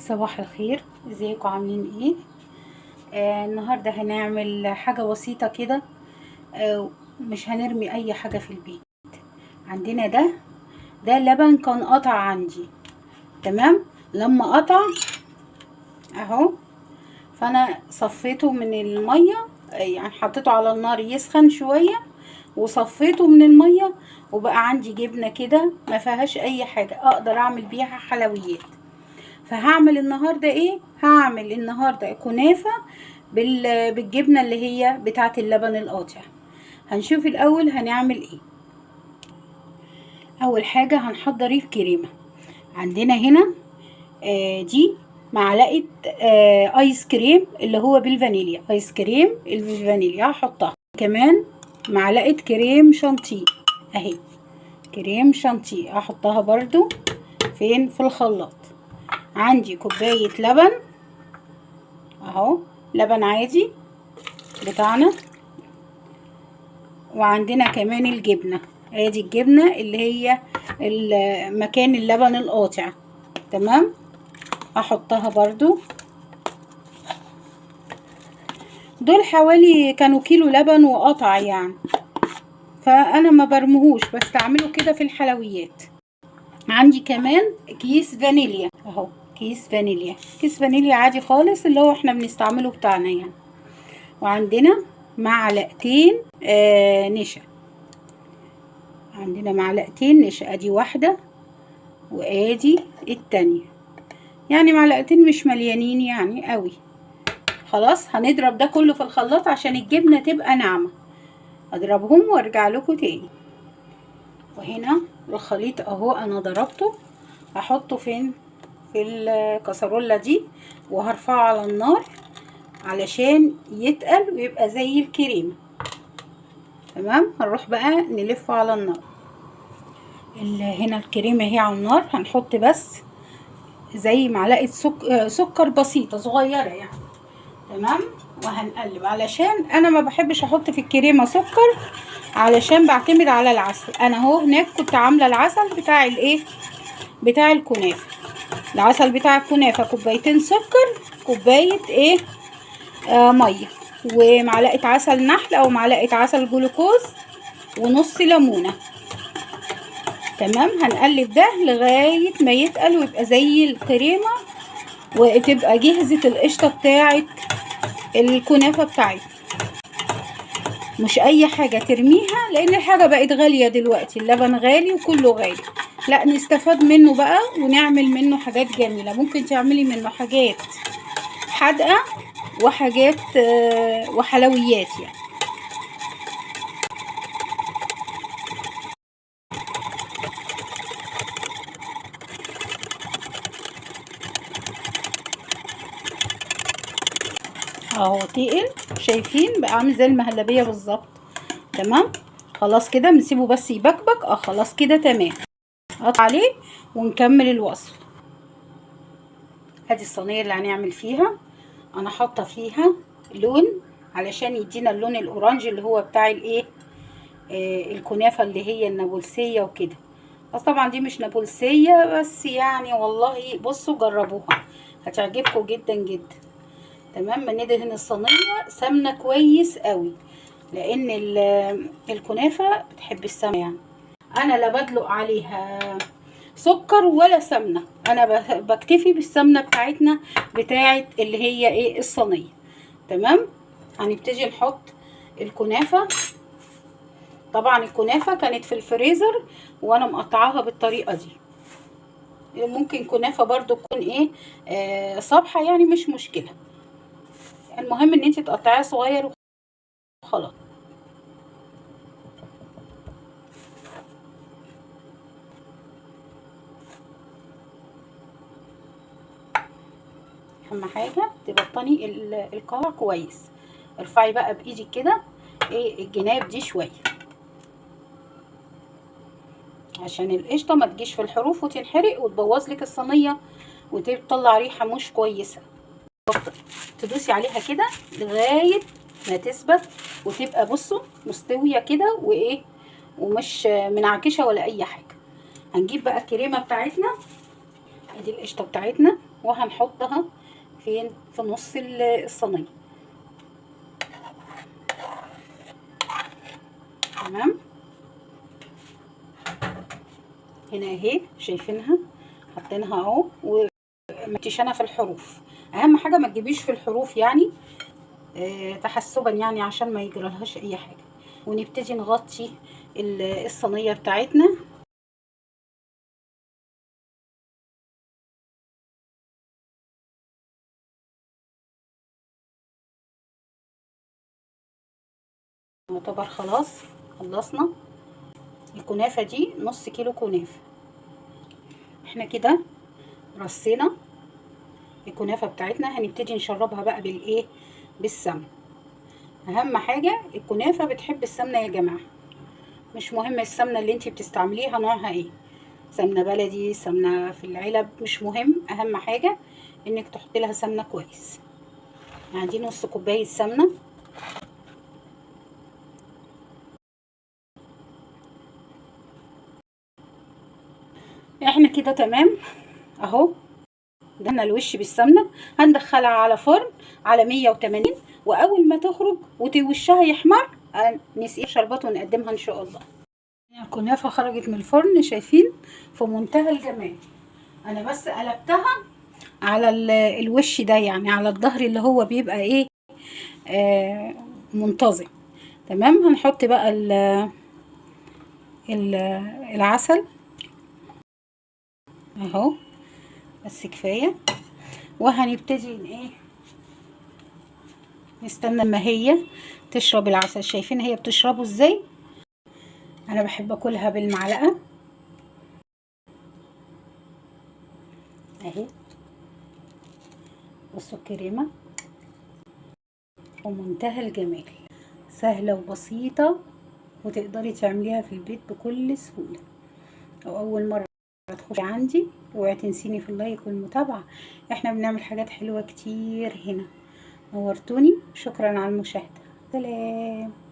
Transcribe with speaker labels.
Speaker 1: صباح الخير، ازيكم عاملين ايه؟ النهارده هنعمل حاجه بسيطه كده. مش هنرمي اي حاجه في البيت. عندنا ده لبن كان قطع عندي. تمام، لما قطع اهو، فانا صفيته من الميه، يعني حطيته على النار يسخن شويه وصفيته من الميه، وبقى عندي جبنه كده ما فيهاش اي حاجه اقدر اعمل بيها حلويات. فهعمل النهارده ايه؟ هعمل النهارده كنافه بالجبنه اللي هي بتاعه اللبن القاطع. هنشوف الاول هنعمل ايه. اول حاجه هنحضر الكريمه. عندنا هنا دي معلقه ايس كريم اللي هو بالفانيليا، ايس كريم بالفانيليا هحطها. كمان معلقه كريم شانتيه اهي، كريم شانتيه احطها برضو فين؟ في الخلاط. عندي كوبايه لبن اهو، لبن عادي بتاعنا. وعندنا كمان الجبنة، ادي الجبنة اللي هي مكان اللبن القاطع. تمام، احطها برضو. دول حوالي كانوا كيلو لبن وقطع يعني، فانا ما برمهوش، بستعمله كده في الحلويات. عندي كمان كيس فانيليا اهو، كيس فانيليا عادي خالص اللي هو احنا بنستعمله بتاعنا يعني. وعندنا معلقتين نشا، عندنا معلقتين نشا، ادي واحدة وادي التانية، يعني معلقتين مش مليانين يعني قوي. خلاص هنضرب ده كله في الخلاط عشان الجبنة تبقى ناعمة. اضربهم وارجع لكم تاني. وهنا الخليط اهو انا ضربته، هحطه فين؟ في الكسرولة دي، وهرفعه على النار علشان يتقل ويبقى زي الكريمة. تمام، هنروح بقى نلفه على النار. هنا الكريمة اهي على النار، هنحط بس زي معلقة سكر بسيطة صغيرة يعني. تمام، وهنقلب علشان انا ما بحبش احط في الكريمة سكر، علشان بعتمد على العسل. انا اهو هناك كنت عاملة العسل بتاع الايه، بتاع الكنافة. العسل بتاع الكنافة كوبايتين سكر، كوباية ايه مية، ومعلقة عسل نحل او معلقة عسل جلوكوز، ونص ليمونة. تمام، هنقلب ده لغاية ما يتقل ويبقى زي الكريمة، وتبقى جهزت القشطة بتاعت الكنافة بتاعتنا. مش اي حاجة ترميها، لان الحاجة بقت غالية دلوقتي، اللبن غالي وكله غالي. لا، نستفاد منه بقى ونعمل منه حاجات جميلة. ممكن تعملي منه حاجات حادقة وحاجات وحلويات يعني. اهو تقل، شايفين بقى عامل زي المهلبية بالظبط. تمام، خلاص كده بنسيبه بس يبكبك. خلاص كده تمام، نقطع عليه ونكمل الوصفة. ادي الصينية اللي هنعمل فيها، انا حاطه فيها لون علشان يدينا اللون الاورانج اللي هو بتاع الايه الكنافة اللي هي النابلسية وكده. بس طبعا دي مش نابلسية، بس يعني والله بصوا جربوها هتعجبكم جدا جدا. تمام، بندهن الصينية سمنة كويس قوي، لان الكنافة بتحب السمنة يعني. انا لا بدلق عليها سكر ولا سمنة، انا بكتفي بالسمنة بتاعتنا بتاعت اللي هي ايه الصينية. تمام، هنبتدي نحط الكنافة. طبعا الكنافة كانت في الفريزر وانا مقطعاها بالطريقة دي. ممكن كنافة برضو تكون ايه صبحة يعني، مش مشكلة. المهم ان انت تقطعيها صغير وخلاص. اهم حاجة تبطني القاع كويس. ارفعي بقى بايدك كده ايه الجناب دي شوية، عشان القشطة ما تجيش في الحروف وتنحرق وتبوظ لك الصينية وتطلع ريحة مش كويسة. تدوسي عليها كده لغاية ما تثبت وتبقى بصوا مستوية كده وايه، ومش منعكشة ولا اي حاجة. هنجيب بقى الكريمة بتاعتنا، ادي القشطة بتاعتنا وهنحطها فين؟ في نص الصينيه. تمام. هنا اهي شايفينها حاطينها اهو. ومتش انا في الحروف، اهم حاجه ما تجيبيش في الحروف يعني تحسبا يعني عشان ما يجرالهاش اي حاجه. ونبتدي نغطي الصينيه بتاعتنا. يعتبر خلاص خلصنا الكنافه دي، نص كيلو كنافه. احنا كده رصينا الكنافه بتاعتنا. هنبتدي نشربها بقى بالايه؟ بالسمنه. اهم حاجه الكنافه بتحب السمنه يا جماعه، مش مهم السمنه اللي انتي بتستعمليها نوعها ايه، سمنه بلدي، سمنه في العلب، مش مهم. اهم حاجه انك تحطي لها سمنه كويس. يعني دي نص كوبايه سمنه. احنا كده تمام اهو. دهنا الوش بالسمنه. هندخلها على فرن على 180، واول ما تخرج ووشها يحمر نسقيها شربات ونقدمها ان شاء الله. الكنافه خرجت من الفرن، شايفين؟ في منتهى الجمال. انا بس قلبتها على الوش ده، يعني على الظهر اللي هو بيبقى ايه منتظم. تمام. هنحط بقى العسل اهو، بس كفايه. وهنبتدي ايه؟ نستنى اما هي تشرب العسل. شايفين هي بتشربه ازاي؟ انا بحب اكلها بالمعلقه اهي. بصوا الكريمه ومنتهى الجمال، سهله وبسيطه، وتقدري تعمليها في البيت بكل سهوله. او اول مره تخشي عندي اوعي تنسيني في اللايك والمتابعه، احنا بنعمل حاجات حلوه كتير هنا. نورتوني، شكرا على المشاهده، سلام.